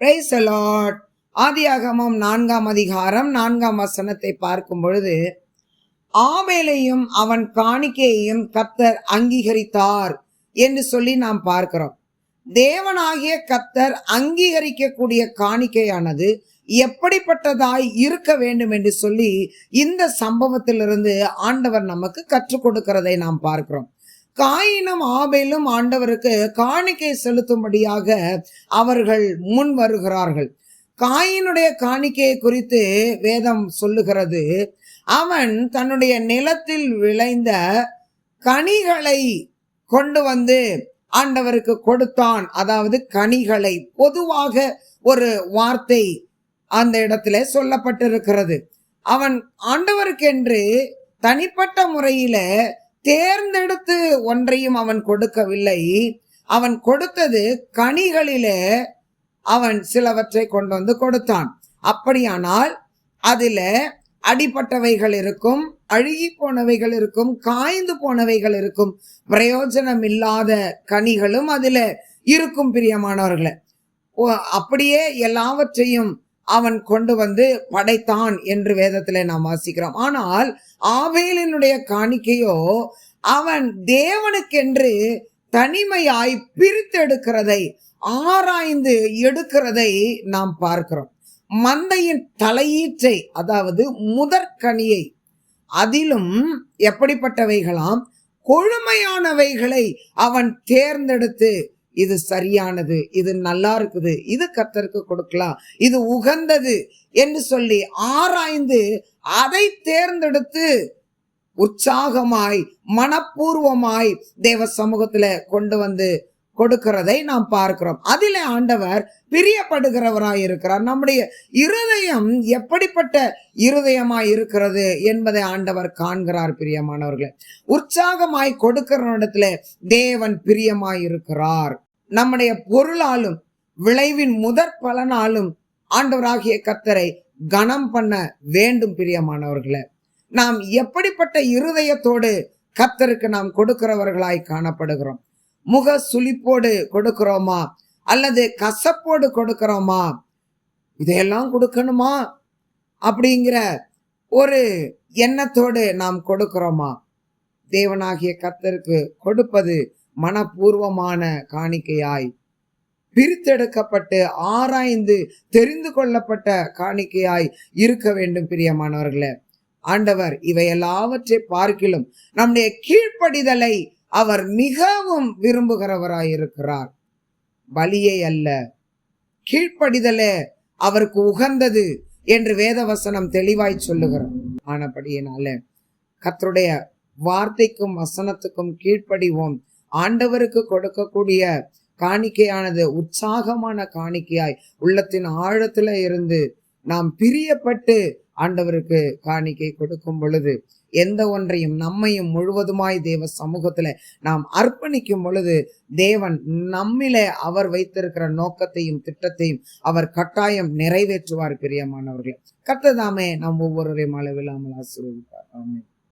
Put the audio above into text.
Praise the Lord. ஆதியாகமம் 4ஆம் அதிகாரம் 4ஆம் வசனத்தை பார்க்கும் பொழுது, ஆபேலையும் அவன் காணிக்கையையும் கர்த்தர் அங்கீகரித்தார் என்று சொல்லி நாம் பார்க்கிறோம். தேவனாகிய கர்த்தர் அங்கீகரிக்கக்கூடிய காணிக்கையானது எப்படிப்பட்டதாய் இருக்க வேண்டும் என்று சொல்லி இந்த சம்பவத்திலிருந்து ஆண்டவர் நமக்கு கற்றுக் கொடுக்கிறதை நாம் பார்க்கிறோம். காயினும் ஆபேலும் ஆண்டவருக்கு காணிக்கை செலுத்தும்படியாக அவர்கள் முன் வருகிறார்கள். காயினுடைய காணிக்கையை குறித்து வேதம் சொல்லுகிறது, அவன் தன்னுடைய நிலத்தில் விளைந்த கனிகளை கொண்டு வந்து ஆண்டவருக்கு கொடுத்தான். அதாவது கனிகளை, பொதுவாக ஒரு வார்த்தை அந்த இடத்துல சொல்லப்பட்டிருக்கிறது. அவன் ஆண்டவருக்கென்று தனிப்பட்ட முறையில தேர்ந்தெடுத்து ஒன்றையும் அவன் கொடுக்கவில்லை. அவன் கொடுத்தது கனிகளிலே அவன் சிலவற்றை கொண்டு வந்து கொடுத்தான். அப்படியானால் அதில அடிப்பட்டவைகள் இருக்கும், அழுகி போனவைகள் இருக்கும், காய்ந்து போனவைகள் இருக்கும், பிரயோஜனம் இல்லாத கனிகளும் அதில இருக்கும். பிரியமானவர்களே, அப்படியே எல்லாவற்றையும் அவன் கொண்டு வந்து படைத்தான் என்று வேதத்திலே நாம் வாசிக்கிறோம். ஆனால் ஆபேலினுடைய காணிக்கையோ அவன் தேவனுக்கென்று தனிமையாய் பிரித்தெடுக்கிறதை, ஆராய்ந்து எடுக்கிறதை நாம் பார்க்கிறோம். மந்தையின் தலையீற்றை, அதாவது முதற்கனியை, அதிலும் எப்படிப்பட்டவைகளாம் கொழுமையானவைகளை அவன் தேர்ந்தெடுத்து, இது சரியானது, இது நல்லா இருக்குது, இது கர்த்தருக்கு கொடுக்கலாம், இது உகந்தது என்று சொல்லி ஆராய்ந்து அதை தேர்ந்தெடுத்து உற்சாகமாய் மனப்பூர்வமாய் தேவ சமூகத்துல கொண்டு வந்து கொடுக்கிறதை நாம் பார்க்கிறோம். அதிலே ஆண்டவர் பிரியப்படுகிறவராய் இருக்கிறார். நம்முடைய இருதயம் எப்படிப்பட்ட இருதயமாய் இருக்கிறது என்பதை ஆண்டவர் காண்கிறார். பிரியமானவர்களே, உற்சாகமாய் கொடுக்கிற இடத்துல தேவன் பிரியமாய் இருக்கிறார். நம்முடைய பொருளாலும் விளைவின் முதற் பலனாலும் ஆண்டவராகிய கர்த்தரை கனம் பண்ண வேண்டும். பிரியமானவர்களே, நாம் எப்படிப்பட்ட இருதயத்தோடு கர்த்தருக்கு நாம் கொடுக்கிறவர்களாய் காணப்படுகிறோம்? முக சுளிப்போடு கொடுக்கிறோமா, அல்லது கசப்போடு கொடுக்கிறோமா? இதையெல்லாம் கொடுக்கணுமா அப்படிங்கிற ஒரு எண்ணத்தோடு நாம் கொடுக்கிறோமா? தேவனாகிய கர்த்தருக்கு கொடுப்பது மனப்பூர்வமான காணிக்கையாய், பிரித்தெடுக்கப்பட்டு ஆராய்ந்து தெரிந்து கொள்ளப்பட்ட காணிக்கையாய் இருக்க வேண்டும். பிரியமானவர்களே, ஆண்டவர் இவை எல்லாவற்றை பார்க்கிலும் நம்முடைய கீழ்ப்படிதலை அவர் மிகவும் விரும்புகிறவராயிருக்கிறார். பலியை அல்ல, கீழ்ப்படிதலே அவருக்கு உகந்தது என்று வேதவசனம் தெளிவாய் சொல்லுகிறார். ஆனபடியினால கர்த்தருடைய வார்த்தைக்கும் வசனத்துக்கும் கீழ்ப்படிவோம். ஆண்டவருக்கு கொடுக்கக்கூடிய காணிக்கையானது உற்சாகமான காணிக்கையாய் உள்ளத்தின் ஆழத்துல இருந்து நாம் பிரியப்பட்டு ஆண்டவருக்கு காணிக்கை கொடுக்கும் பொழுது, எந்த ஒன்றையும் நம்மையும் முழுவதுமாய் தேவ சமூகத்துல நாம் அர்ப்பணிக்கும் பொழுது, தேவன் நம்மிலே அவர் வைத்திருக்கிற நோக்கத்தையும் திட்டத்தையும் அவர் கட்டாயம் நிறைவேற்றுவார். பிரியமானவர்களே, கர்த்தர் தாமே நம் ஒவ்வொருவரையும் அளவில்லாமல் ஆசீர்வதிப்பார். ஆமென்.